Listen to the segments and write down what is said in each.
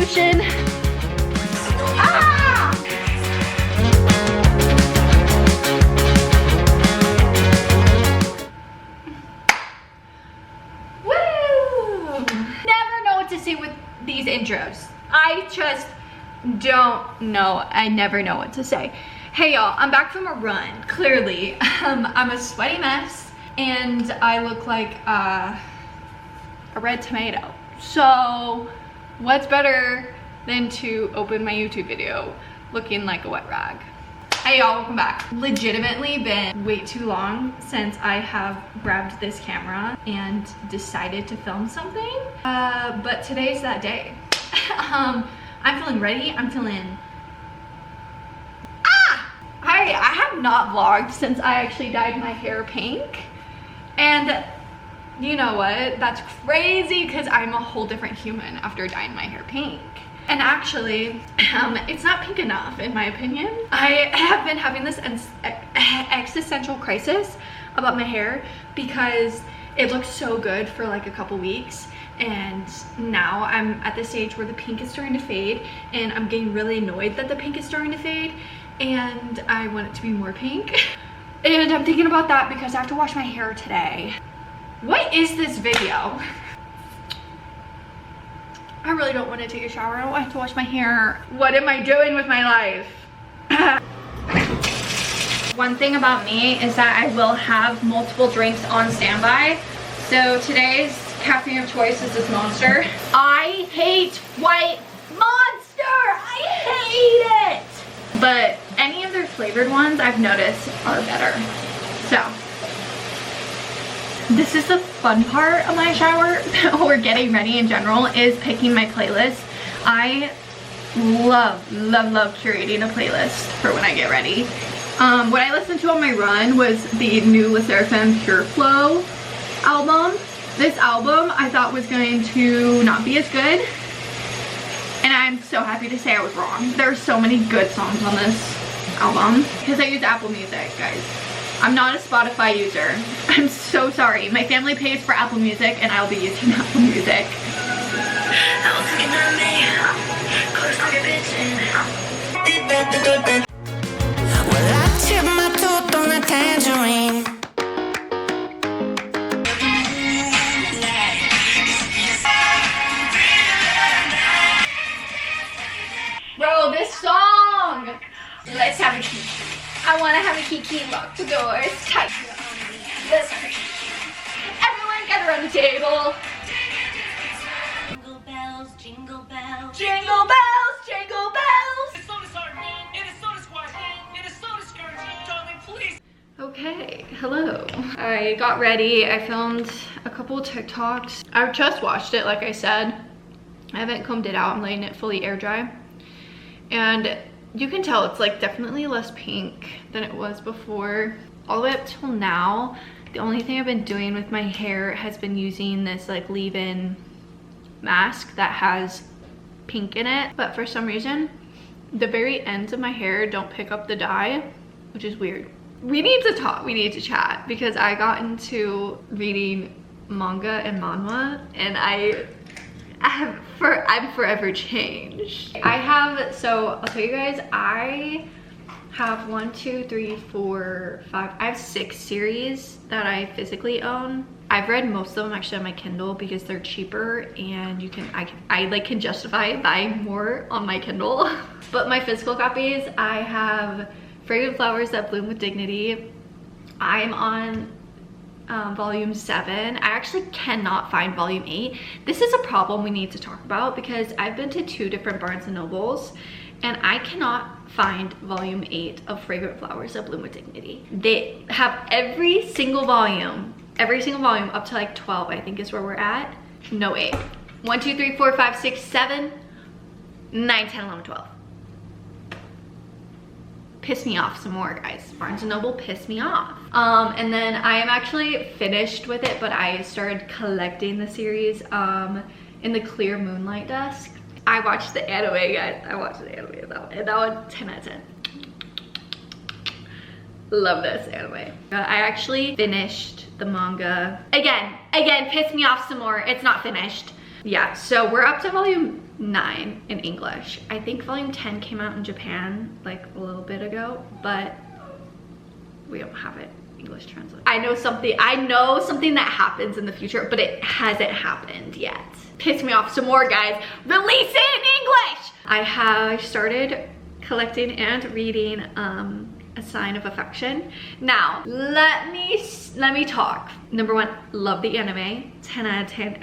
motion. Ah! Woo! Never know what to say with these intros. I just don't know. I never know what to say. Hey y'all, I'm back from a run, clearly. I'm a sweaty mess and I look like a red tomato. So what's better than to open my YouTube video looking like a wet rag? Hey y'all, welcome back. Legitimately been way too long since I have grabbed this camera and decided to film something, but today's that day. I'm feeling ready. I'm feeling, I have not vlogged since I actually dyed my hair pink, and you know what, that's crazy because I'm a whole different human after dyeing my hair pink. And actually, it's not pink enough in my opinion. I have been having this existential crisis about my hair because it looked so good for like a couple weeks, and now I'm at the stage where the pink is starting to fade and I'm getting really annoyed that the pink is starting to fade and I want it to be more pink. And I'm thinking about that because I have to wash my hair today. What is this video? I really don't want to take a shower. I don't have to wash my hair. What am I doing with my life? One thing about me is that I will have multiple drinks on standby. So today's caffeine of choice is this Monster. I hate White Monster! I hate it! But any of their flavored ones I've noticed are better. So this is the fun part of my shower or getting ready in general, is picking my playlist. I love curating a playlist for when I get ready. What I listened to on my run was the new Le Sserafim Pure Flow album. This album I thought was going to not be as good, and I'm so happy to say I was wrong. There are so many good songs on this album because I use Apple Music, guys. I'm not a Spotify user. I'm so sorry. My family pays for Apple Music and I'll be using Apple Music. Well, I tip my tooth on a tangerine. Bro, this song! Let's have a key. I want to have a key, lock the doors, tight. Everyone gather around the table. Jingle bells, jingle bells. Jingle bells, jingle bells. It's soda sardine, it is soda squash, it is soda skirt, darling, please. Okay, hello. I got ready, I filmed a couple TikToks. I just washed it, like I said. I haven't combed it out, I'm letting it fully air dry. And you can tell it's like definitely less pink than it was before. All the way up till now, the only thing I've been doing with my hair has been using this like leave-in mask that has pink in it. But for some reason, the very ends of my hair don't pick up the dye, which is weird. We need to talk, we need to chat, because I got into reading manga and manhwa and I'm forever changed. So I'll tell you guys, I have 1, 2, 3, 4, 5, I have 6 series that I physically own. I've read most of them actually on my Kindle because they're cheaper and I can justify buying more on my Kindle. But my physical copies, I have Fragrant Flowers That Bloom with Dignity. I'm on volume 7. I actually cannot find volume 8. This is a problem we need to talk about because I've been to 2 different Barnes & Nobles and I cannot find volume 8 of Fragrant Flowers That Bloom with Dignity. They have every single volume up to like 12, I think is where we're at. No 8. 1, 2, 3, 4, 5, 6, 7, 9, 10, 11, 12. Piss me off some more, guys. Barnes & Noble pissed me off. And then I am actually finished with it, but I started collecting the series in the Clear Moonlight Dusk. I watched the anime, guys. I watched the anime though, and that one 10 out of 10. Love this anime. I actually finished the manga. Again, piss me off some more. It's not finished. Yeah, so we're up to volume 9 in English. I think volume 10 came out in Japan like a little bit ago, but we don't have it English translated. I know something that happens in the future, but it hasn't happened yet. Piss me off some more, guys. Release it in English! I have started collecting and reading A Sign of Affection. Now, let me talk. Number 1, love the anime. 10 out of 10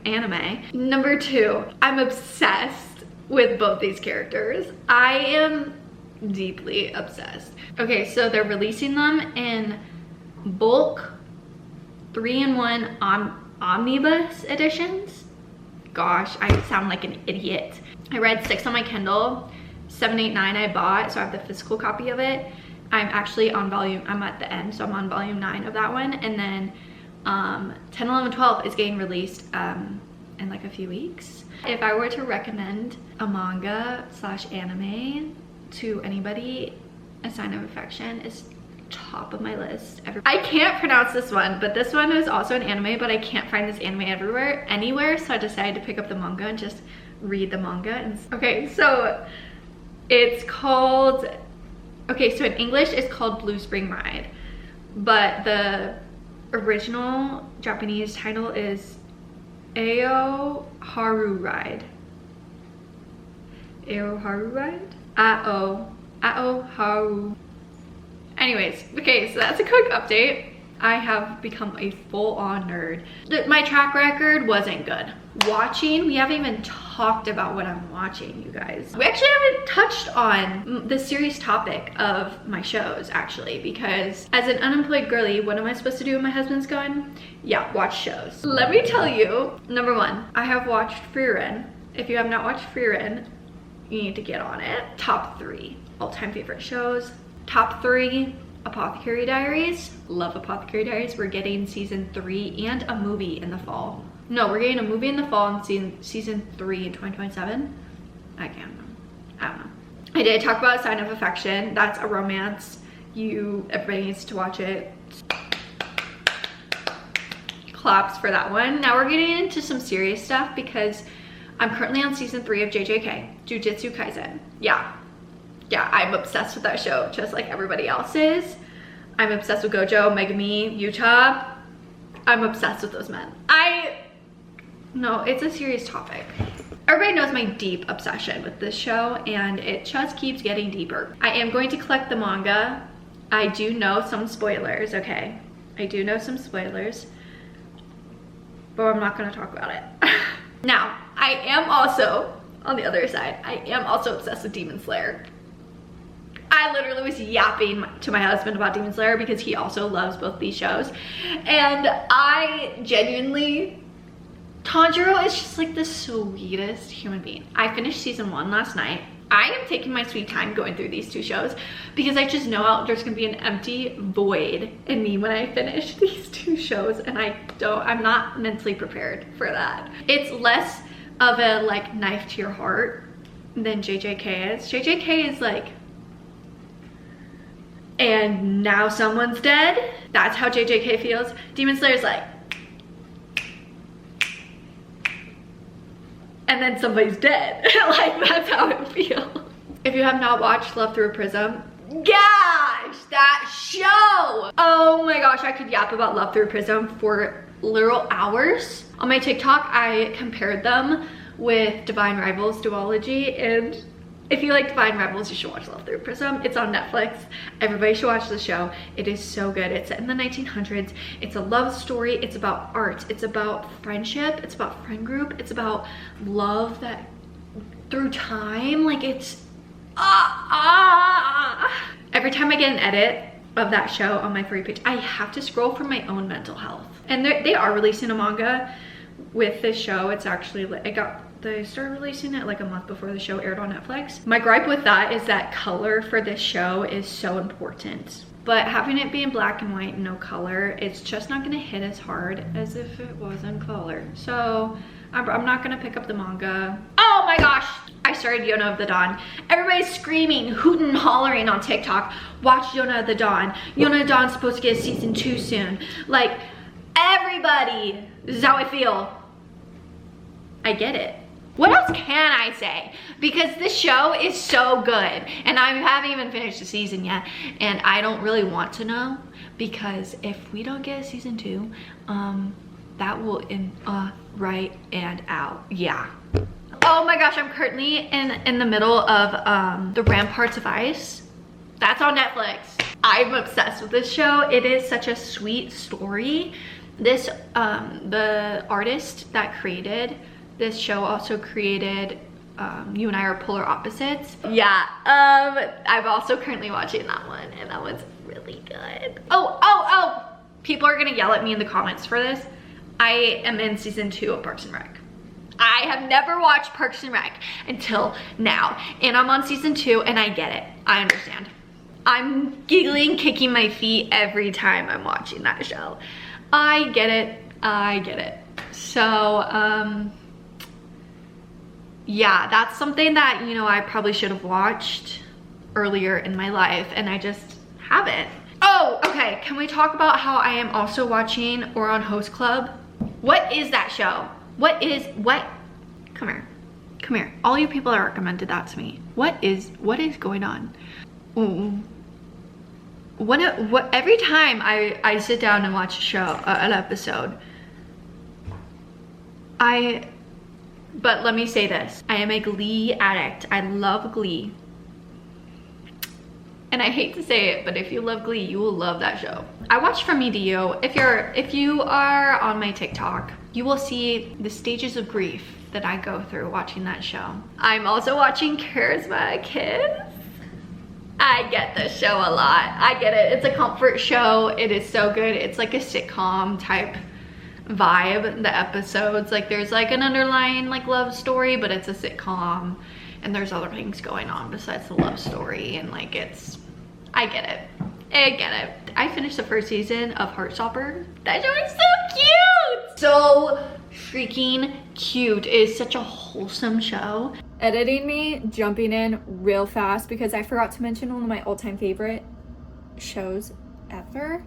anime. Number 2, I'm obsessed with both these characters. I am deeply obsessed. Okay, so they're releasing them in bulk 3-in-1 omnibus editions. Gosh, I sound like an idiot. I read 6 on my Kindle, 7, 8, 9 I bought, so I have the physical copy of it. I'm actually on I'm at the end, so I'm on volume 9 of that one. And then 10, 11, 12 is getting released in like a few weeks. If I were to recommend a manga / anime to anybody, A Sign of Affection is top of my list. I can't pronounce this one, but this one is also an anime, but I can't find this anime anywhere, so I decided to pick up the manga and just read the manga. Okay, so it's called, okay, so in English it's called Blue Spring Ride, but the original Japanese title is Ao Haru Ride. Ao Haru Ride? Ao Haru. Anyways, okay, so that's a quick update. I have become a full-on nerd. My track record wasn't good. Watching, we haven't even talked about what I'm watching, you guys. We actually haven't touched on the serious topic of my shows, actually, because as an unemployed girly, what am I supposed to do when my husband's gone? Yeah, watch shows. Let me tell you, number 1, I have watched Frieren. If you have not watched Frieren, you need to get on it. Top 3 all-time favorite shows. Top 3, Apothecary Diaries. Love Apothecary Diaries. We're getting season 3 and a movie in the fall. No, we're getting a movie in the fall and season 3 in 2027. I don't know. I did talk about A Sign of Affection. That's a romance. Everybody needs to watch it. Claps for that one. Now we're getting into some serious stuff because I'm currently on season 3 of JJK, Jujutsu Kaisen. Yeah, I'm obsessed with that show, just like everybody else is. I'm obsessed with Gojo, Megumi, Yuta. I'm obsessed with those men. No, it's a serious topic. Everybody knows my deep obsession with this show, and it just keeps getting deeper. I am going to collect the manga. I do know some spoilers, okay? I do know some spoilers, but I'm not gonna talk about it. Now, I am also, on the other side, I am also obsessed with Demon Slayer. I literally was yapping to my husband about Demon Slayer because he also loves both these shows. And I genuinely, Tanjiro is just like the sweetest human being. I finished season 1 last night. I am taking my sweet time going through these 2 shows because I just know there's gonna be an empty void in me when I finish these 2 shows, and I'm not mentally prepared for that. It's less of a like knife to your heart than JJK is. JJK is like, and now someone's dead. That's how JJK feels. Demon Slayer's like, and then somebody's dead. Like, that's how it feels. If you have not watched Love Through a Prism, gosh, that show! Oh my gosh, I could yap about Love Through a Prism for literal hours. On my TikTok, I compared them with Divine Rivals duology, and if you like Divine Rivals, you should watch Love Through a Prism. It's on Netflix. Everybody should watch the show. It is so good. It's set in the 1900s. It's a love story. It's about art. It's about friendship. It's about friend group. It's about love that through time. Like, it's Every time I get an edit of that show on my For You page, I have to scroll for my own mental health. And they are releasing a manga with this show. It's actually, they started releasing it like a month before the show aired on Netflix. My gripe with that is that color for this show is so important. But having it be in black and white and no color, it's just not gonna hit as hard as if it was in color. So I'm not gonna pick up the manga. Oh my gosh! I started Yona of the Dawn. Everybody's screaming, hooting, and hollering on TikTok. Watch Yona of the Dawn. Yona of the Dawn's supposed to get a season 2 soon. Like, everybody, this is how I feel. I get it. What else can I say? Because this show is so good, and I haven't even finished the season yet, and I don't really want to know, because if we don't get a season 2, that will right and out. Yeah. Oh my gosh, I'm currently in the middle of the Ramparts of Ice. That's on Netflix. I'm obsessed with this show. It is such a sweet story. This the artist that created this show also created You and I Are Polar Opposites. Yeah, I'm also currently watching that one, and that one's really good. Oh, people are gonna yell at me in the comments for this. I am in season 2 of Parks and Rec. I have never watched Parks and Rec until now, and I'm on season 2, and I get it. I understand. I'm giggling, kicking my feet every time I'm watching that show. I get it. I get it. So, yeah, that's something that, you know, I probably should have watched earlier in my life, and I just haven't. Oh, okay. Can we talk about how I am also watching Ouran Host Club? What is that show? What? Come here. Come here. All you people that recommended that to me. What is going on? Ooh. Every time I sit down and watch a show, an episode, but let me say this, I am a Glee addict. I love Glee. And I hate to say it, but if you love Glee, you will love that show. I watch From Me to You. If you are on my TikTok, you will see the stages of grief that I go through watching that show. I'm also watching Charisma Kids. I get this show a lot. I get it. It's a comfort show. It is so good. It's like a sitcom type vibe. The episodes, like there's like an underlying like love story, but it's a sitcom, and there's other things going on besides the love story, and like I get it. I get it. I finished the first season of Heartstopper. That show is so cute. So freaking cute. It is such a wholesome show. Editing me jumping in real fast because I forgot to mention one of my all-time favorite shows ever,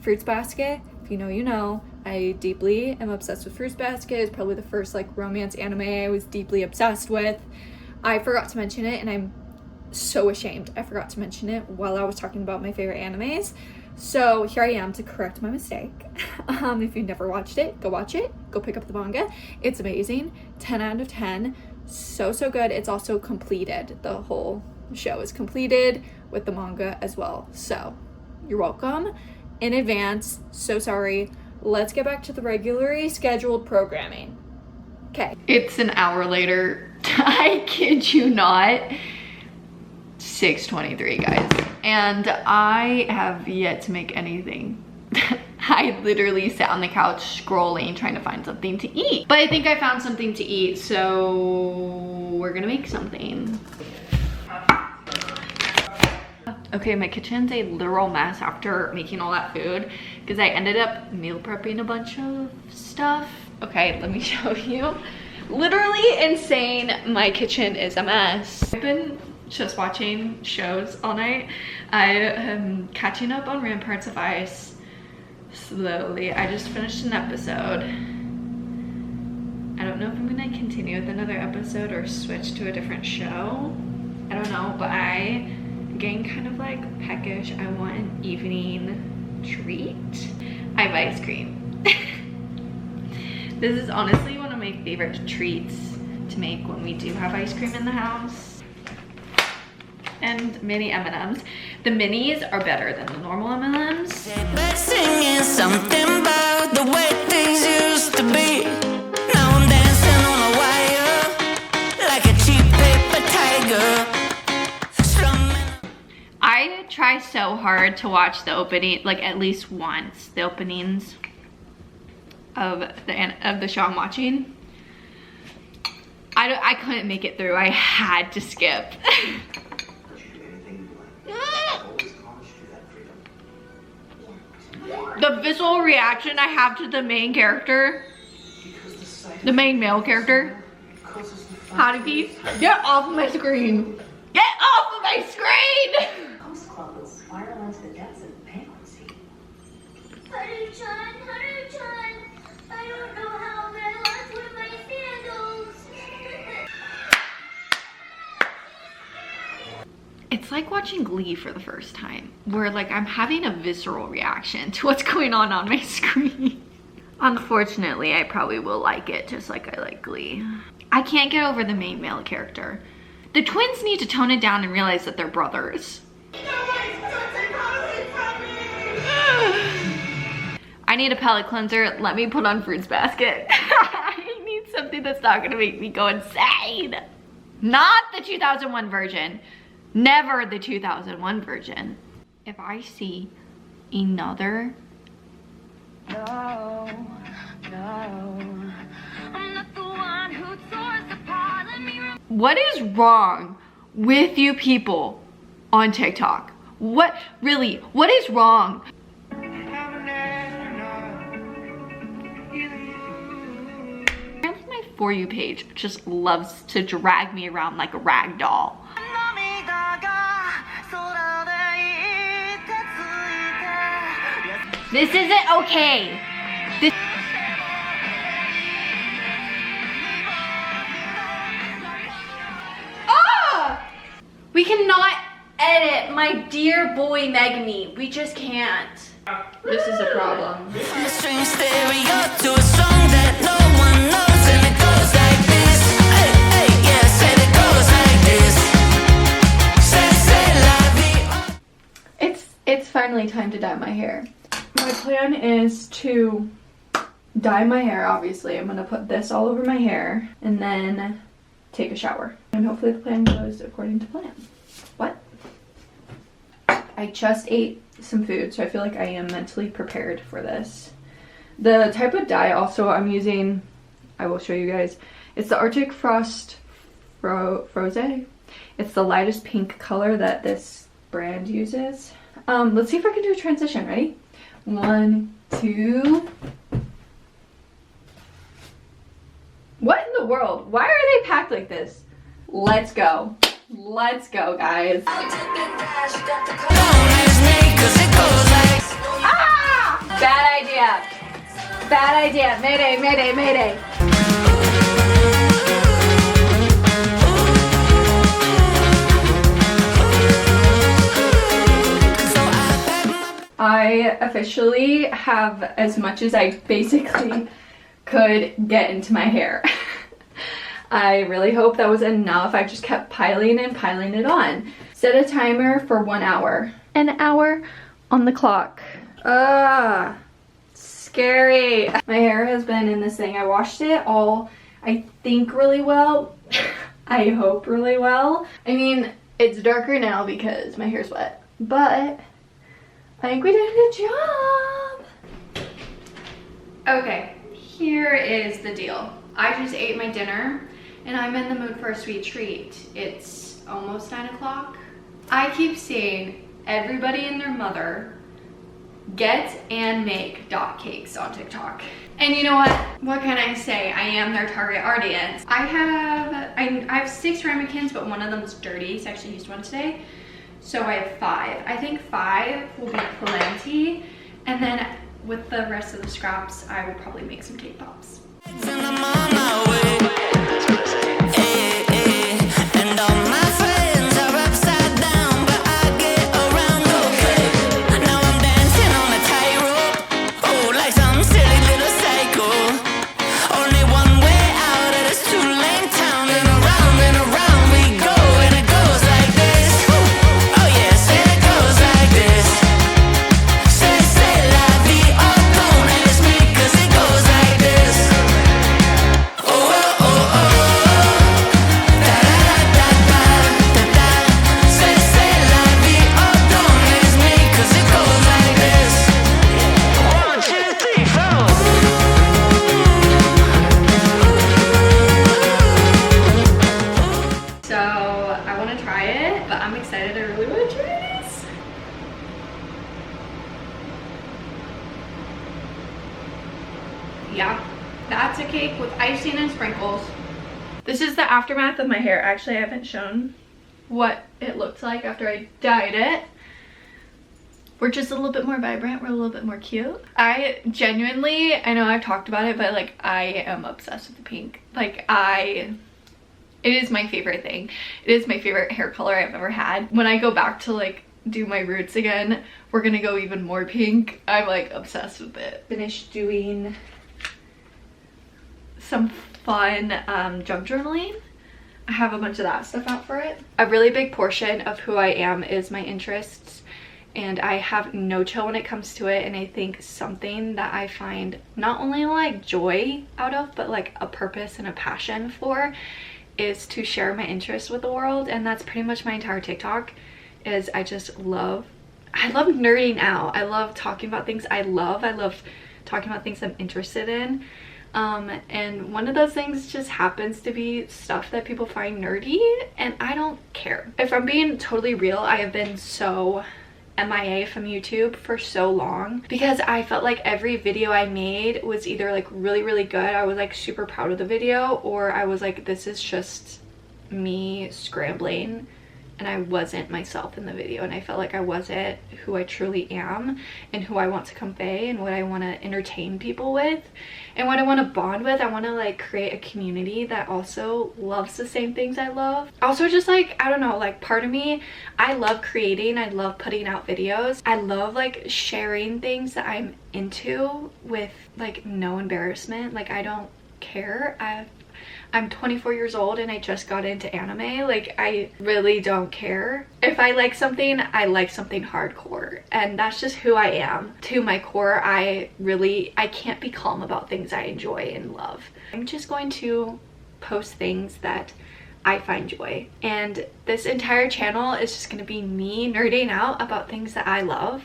Fruits Basket. If you know, you know. I deeply am obsessed with Fruits Basket. It's probably the first like romance anime I was deeply obsessed with. I forgot to mention it, and I'm so ashamed I forgot to mention it while I was talking about my favorite animes. So here I am to correct my mistake. If you've never watched it, go watch it. Go pick up the manga. It's amazing. 10 out of 10. So good. It's also completed. The whole show is completed with the manga as well. So you're welcome in advance. So sorry. Let's get back to the regularly scheduled programming. Okay. It's an hour later. I kid you not. 6:23, guys. And I have yet to make anything. I literally sat on the couch scrolling, trying to find something to eat. But I think I found something to eat, so we're gonna make something. Okay, my kitchen's a literal mess after making all that food because I ended up meal prepping a bunch of stuff. Okay, let me show you. Literally insane. My kitchen is a mess. I've been just watching shows all night. I am catching up on Ramparts of Ice slowly. I just finished an episode. I don't know if I'm gonna continue with another episode or switch to a different show. I don't know, but I getting kind of like peckish. I want an evening treat. I have ice cream. This is honestly one of my favorite treats to make when we do have ice cream in the house. And mini M&Ms. The minis are better than the normal M&Ms. But singing something about the way things used to be. Now I'm dancing on a wire like a cheap paper tiger. I try so hard to watch the opening, like at least once, the openings of the show I'm watching. I couldn't make it through. I had to skip. The visual reaction I have to the main character, the main male character, Honeybee, get off my screen. Get off of my screen! Club will spiral into the depths of bankruptcy. Honey-chan, I don't know how I'm gonna last with my sandals. It's like watching Glee for the first time, where like I'm having a visceral reaction to what's going on my screen. Unfortunately, I probably will like it just like I like Glee. I can't get over the main male character. The twins need to tone it down and realize that they're brothers. I need a palate cleanser. Let me put on Fruits Basket. I need something that's not gonna make me go insane. Not the 2001 version. Never the 2001 version. If I see another... No. I'm not the one who tore us apart. Let me what is wrong with you people on TikTok? What is wrong? Apparently my For You page just loves to drag me around like a rag doll. This isn't okay. This we cannot edit my dear boy Megami. We just can't. This is a problem. It's finally time to dye my hair. My plan is to dye my hair, obviously. I'm gonna put this all over my hair and then take a shower. And hopefully the plan goes according to plan. What? I just ate some food, so I feel like I am mentally prepared for this. The type of dye also I'm using, I will show you guys. It's the Arctic Frost Froze. It's the lightest pink color that this brand uses. Let's see if I can do a transition. Ready? 1, 2. What in the world? Why are they packed like this? Let's go. Let's go, guys. Ah! Bad idea. Bad idea. Mayday, mayday, mayday. I officially have as much as I basically could get into my hair. I really hope that was enough. I just kept piling and piling it on. Set a timer for 1 hour. An hour on the clock. Scary. My hair has been in this thing. I washed it all, I think, really well. I hope really well. I mean, it's darker now because my hair's wet, but I think we did a good job. Okay, here is the deal. I just ate my dinner and I'm in the mood for a sweet treat. It's almost 9 o'clock. I keep seeing everybody and their mother get and make dot cakes on TikTok. And you know what can I say? I am their target audience. I have 6 ramekins, but one of them is dirty, so I actually used one today. So I have 5. I think 5 will be plenty. And then with the rest of the scraps, I will probably make some cake pops. Yeah, that's a cake with icing and sprinkles. This is the aftermath of my hair. Actually, I haven't shown what it looked like after I dyed it. We're just a little bit more vibrant. We're a little bit more cute. I genuinely, I know I've talked about it, but like I am obsessed with the pink. Like I It is my favorite thing. It is my favorite hair color I've ever had. When I go back to like do my roots again, we're gonna go even more pink. I'm like obsessed with it. Finished doing some fun junk journaling. I have a bunch of that stuff out for it. A really big portion of who I am is my interests, and I have no chill when it comes to it. And I think something that I find not only like joy out of, but like a purpose and a passion for, is to share my interests with the world. And that's pretty much my entire TikTok. Is I love nerding out. I love talking about things I love talking about things I'm interested in, and one of those things just happens to be stuff that people find nerdy, and I don't care. If I'm being totally real, I have been so MIA from YouTube for so long because I felt like every video I made was either like really good, I was like super proud of the video, or I was like, this is just me scrambling and I wasn't myself in the video, and I felt like I wasn't who I truly am and who I want to convey and what I want to entertain people with and what I want to bond with. I want to like create a community that also loves the same things I love. Also just like, I don't know, like part of me, I love creating, I love putting out videos, I love like sharing things that I'm into with like no embarrassment. Like I don't care. I'm 24 years old and I just got into anime. Like I really don't care. If I like something, I like something hardcore, and that's just who I am. To my core, I can't be calm about things I enjoy and love. I'm just going to post things that I find joy, and this entire channel is just going to be me nerding out about things that I love,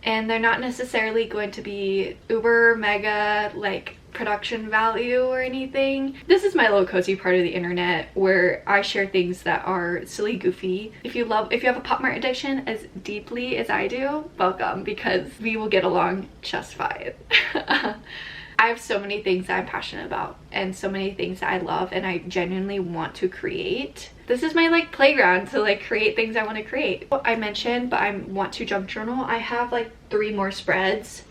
and they're not necessarily going to be uber mega like production value or anything. This is my little cozy part of the internet where I share things that are silly, goofy. If you have a pop mart addiction as deeply as I do, welcome, because we will get along just fine. I have so many things that I'm passionate about and so many things that I love and I genuinely want to create. This is my like playground to like create things I want to create. I mentioned, but I want to junk journal. I have like 3 more spreads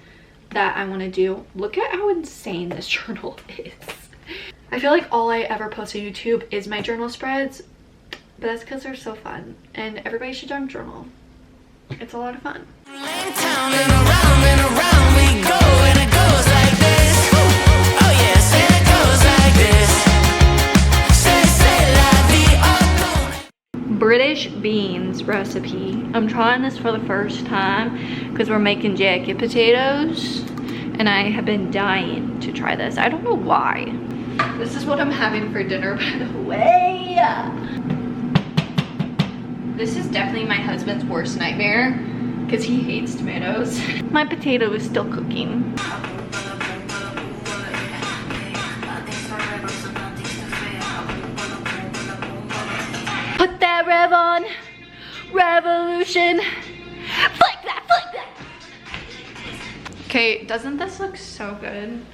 that I want to do. Look at how insane this journal is. I feel like all I ever post on YouTube is my journal spreads, but that's because they're so fun and everybody should junk journal. It's a lot of fun. British beans recipe. I'm trying this for the first time because we're making jacket potatoes and I have been dying to try this. I don't know why. This is what I'm having for dinner, by the way. This is definitely my husband's worst nightmare because he hates tomatoes. My potato is still cooking. Put that rev on, revolution, flick that, flick that. Okay, doesn't this look so good?